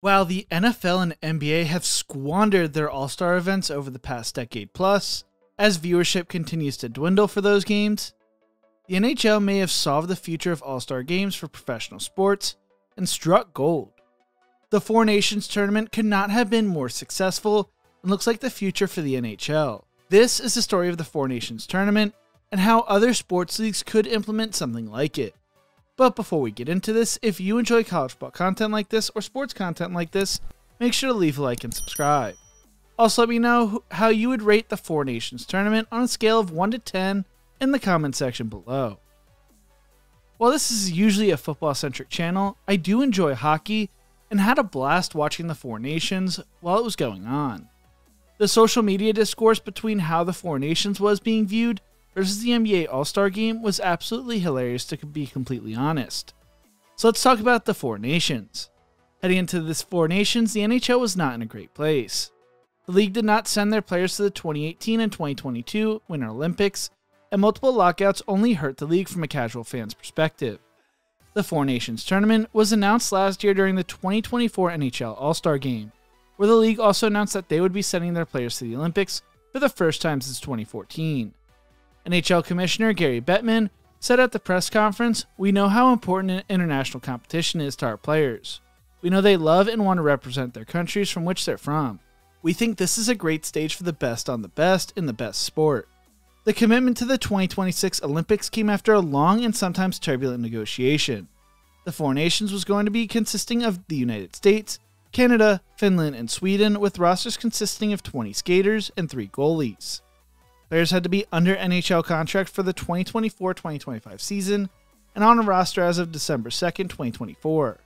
While the NFL and NBA have squandered their All-Star events over the past decade plus, as viewership continues to dwindle for those games, the NHL may have solved the future of All-Star games for professional sports and struck gold. The Four Nations tournament could not have been more successful and looks like the future for the NHL. This is the story of the Four Nations tournament and how other sports leagues could implement something like it. But before we get into this, if you enjoy college football content like this or sports content like this, make sure to leave a like and subscribe. Also, let me know how you would rate the Four Nations tournament on a scale of 1 to 10 in the comment section below. While this is usually a football-centric channel, I do enjoy hockey and had a blast watching the Four Nations while it was going on. The social media discourse between how the Four Nations was being viewed versus the NBA All-Star Game was absolutely hilarious, to be completely honest. So let's talk about the Four Nations. Heading into this Four Nations, the NHL was not in a great place. The league did not send their players to the 2018 and 2022 Winter Olympics, and multiple lockouts only hurt the league from a casual fan's perspective. The Four Nations tournament was announced last year during the 2024 NHL All-Star Game, where the league also announced that they would be sending their players to the Olympics for the first time since 2014. NHL Commissioner Gary Bettman said at the press conference, "We know how important international competition is to our players. We know they love and want to represent their countries from which they're from. We think this is a great stage for the best on the best in the best sport." The commitment to the 2026 Olympics came after a long and sometimes turbulent negotiation. The Four Nations was going to be consisting of the United States, Canada, Finland, and Sweden, with rosters consisting of 20 skaters and 3 goalies. Players had to be under NHL contract for the 2024-2025 season and on a roster as of December 2nd, 2024.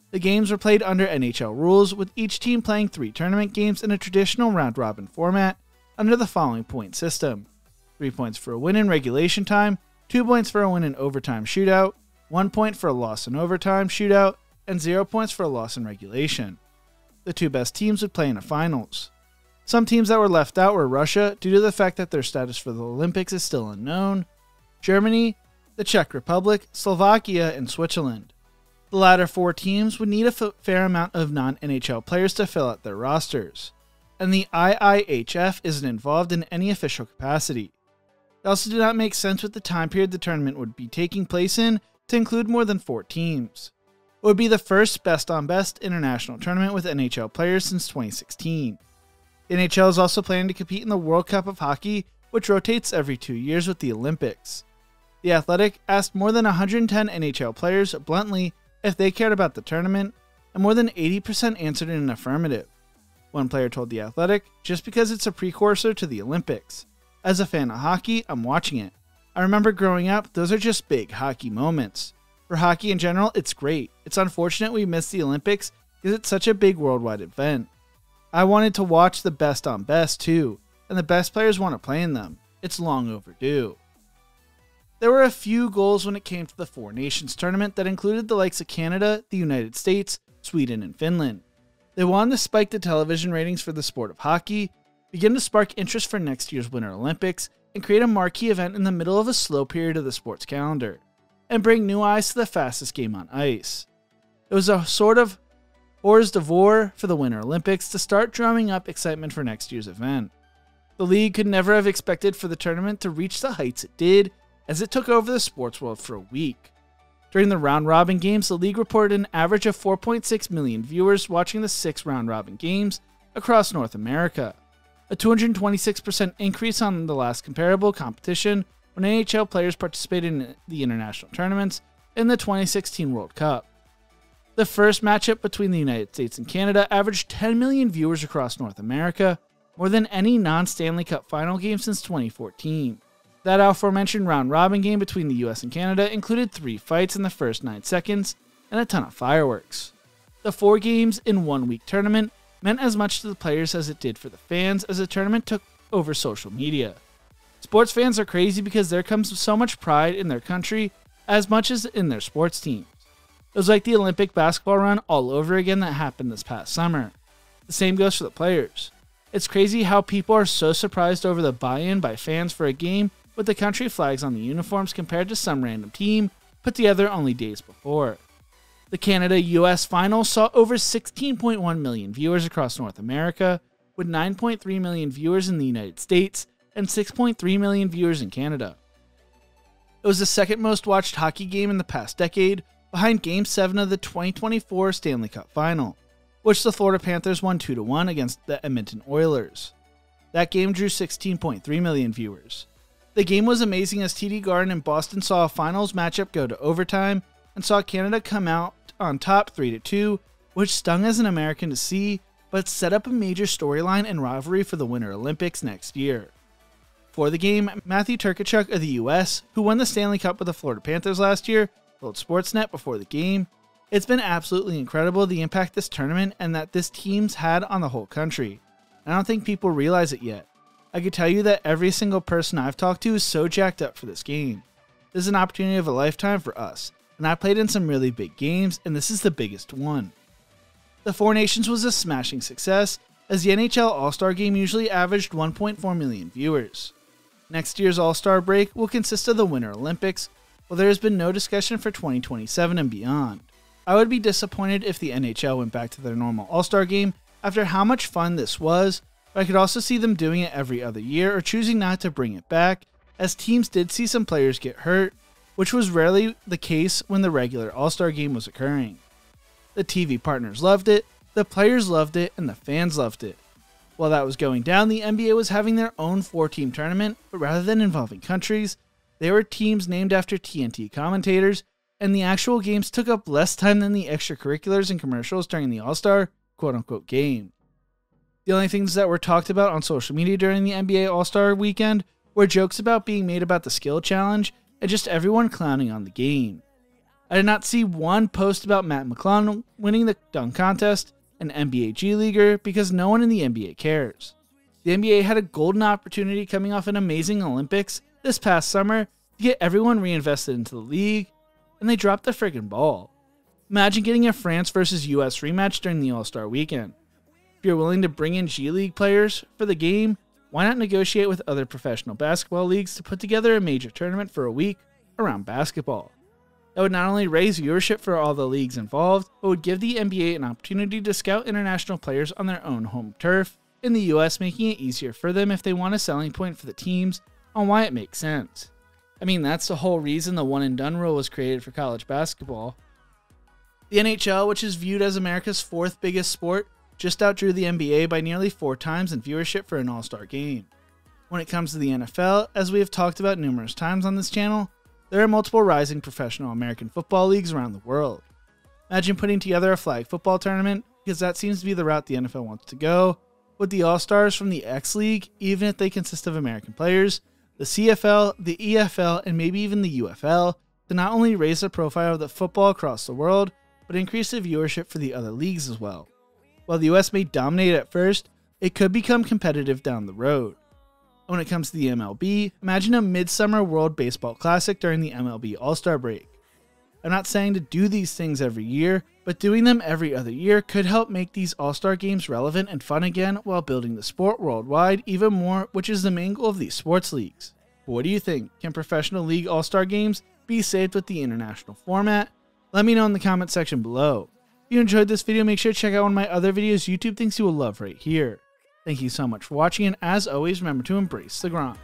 The games were played under NHL rules, with each team playing 3 tournament games in a traditional round-robin format under the following point system: 3 points for a win in regulation time, 2 points for a win in overtime shootout, 1 point for a loss in overtime shootout, and 0 points for a loss in regulation. The 2 best teams would play in the finals. Some teams that were left out were Russia, due to the fact that their status for the Olympics is still unknown, Germany, the Czech Republic, Slovakia, and Switzerland. The latter 4 teams would need a fair amount of non-NHL players to fill out their rosters, and the IIHF isn't involved in any official capacity. It also did not make sense with the time period the tournament would be taking place in to include more than 4 teams. It would be the first best-on-best international tournament with NHL players since 2016. The NHL is also planning to compete in the World Cup of Hockey, which rotates every 2 years with the Olympics. The Athletic asked more than 110 NHL players bluntly if they cared about the tournament, and more than 80% answered in an affirmative. One player told The Athletic, "Just because it's a precursor to the Olympics. As a fan of hockey, I'm watching it. I remember growing up, those are just big hockey moments. For hockey in general, it's great. It's unfortunate we missed the Olympics because it's such a big worldwide event. I wanted to watch the best on best too, and the best players want to play in them. It's long overdue." There were a few goals when it came to the Four Nations tournament that included the likes of Canada, the United States, Sweden, and Finland. They wanted to spike the television ratings for the sport of hockey, begin to spark interest for next year's Winter Olympics, and create a marquee event in the middle of a slow period of the sport's calendar, and bring new eyes to the fastest game on ice. It was a sort of hors d'oeuvre for the Winter Olympics to start drumming up excitement for next year's event. The league could never have expected for the tournament to reach the heights it did, as it took over the sports world for a week. During the round-robin games, the league reported an average of 4.6 million viewers watching the 6 round-robin games across North America, a 226% increase on the last comparable competition when NHL players participated in the international tournaments in the 2016 World Cup. The first matchup between the United States and Canada averaged 10 million viewers across North America, more than any non-Stanley Cup final game since 2014. That aforementioned round-robin game between the US and Canada included 3 fights in the first 9 seconds and a ton of fireworks. The 4 games in 1 week tournament meant as much to the players as it did for the fans, as the tournament took over social media. Sports fans are crazy because there comes so much pride in their country as much as in their sports teams. It was like the Olympic basketball run all over again that happened this past summer. The same goes for the players. It's crazy how people are so surprised over the buy-in by fans for a game with the country flags on the uniforms compared to some random team put together only days before. The Canada-US final saw over 16.1 million viewers across North America, with 9.3 million viewers in the United States and 6.3 million viewers in Canada. It was the second most watched hockey game in the past decade, behind Game 7 of the 2024 Stanley Cup Final, which the Florida Panthers won 2-1 against the Edmonton Oilers. That game drew 16.3 million viewers. The game was amazing as TD Garden and Boston saw a finals matchup go to overtime and saw Canada come out on top 3-2, which stung as an American to see, but set up a major storyline and rivalry for the Winter Olympics next year. For the game, Matthew Turkachuk of the US, who won the Stanley Cup with the Florida Panthers last year, told Sportsnet before the game, "It's been absolutely incredible the impact this tournament and that this team's had on the whole country. I don't think people realize it yet. I can tell you that every single person I've talked to is so jacked up for this game. This is an opportunity of a lifetime for us, and I played in some really big games, and this is the biggest one." The Four Nations was a smashing success, as the NHL All-Star Game usually averaged 1.4 million viewers. Next year's All-Star break will consist of the Winter Olympics, while there has been no discussion for 2027 and beyond. I would be disappointed if the NHL went back to their normal All-Star Game after how much fun this was, but I could also see them doing it every other year or choosing not to bring it back, as teams did see some players get hurt, which was rarely the case when the regular All-Star Game was occurring. The TV partners loved it, the players loved it, and the fans loved it. While that was going down, the NBA was having their own 4-team tournament, but rather than involving countries, they were teams named after TNT commentators, and the actual games took up less time than the extracurriculars and commercials during the All-Star quote-unquote game. The only things that were talked about on social media during the NBA All-Star weekend were jokes about being made about the skill challenge and just everyone clowning on the game. I did not see one post about Matt McClung winning the dunk contest, an NBA G Leaguer, because no one in the NBA cares. The NBA had a golden opportunity coming off an amazing Olympics this past summer to get everyone reinvested into the league, and they dropped the friggin' ball. Imagine getting a France versus US rematch during the All-Star weekend. If you're willing to bring in G League players for the game, why not negotiate with other professional basketball leagues to put together a major tournament for a week around basketball? That would not only raise viewership for all the leagues involved, but would give the NBA an opportunity to scout international players on their own home turf in the US, making it easier for them if they want a selling point for the teams on why it makes sense. I mean, that's the whole reason the one and done rule was created for college basketball. The NHL, which is viewed as America's fourth biggest sport, just outdrew the NBA by nearly 4 times in viewership for an All-Star game. When it comes to the NFL, as we have talked about numerous times on this channel, there are multiple rising professional American football leagues around the world. Imagine putting together a flag football tournament, because that seems to be the route the NFL wants to go, with the All-Stars from the X League, even if they consist of American players, the CFL, the EFL, and maybe even the UFL, to not only raise the profile of the football across the world, but increase the viewership for the other leagues as well. While the US may dominate at first, it could become competitive down the road. When it comes to the MLB, imagine a Midsummer World Baseball Classic during the MLB All-Star break. I'm not saying to do these things every year, but doing them every other year could help make these All-Star games relevant and fun again while building the sport worldwide even more, which is the main goal of these sports leagues. But what do you think? Can professional league All-Star games be saved with the international format? Let me know in the comment section below. If you enjoyed this video, make sure to check out one of my other videos YouTube thinks you will love right here. Thank you so much for watching, and as always, remember to embrace the grind.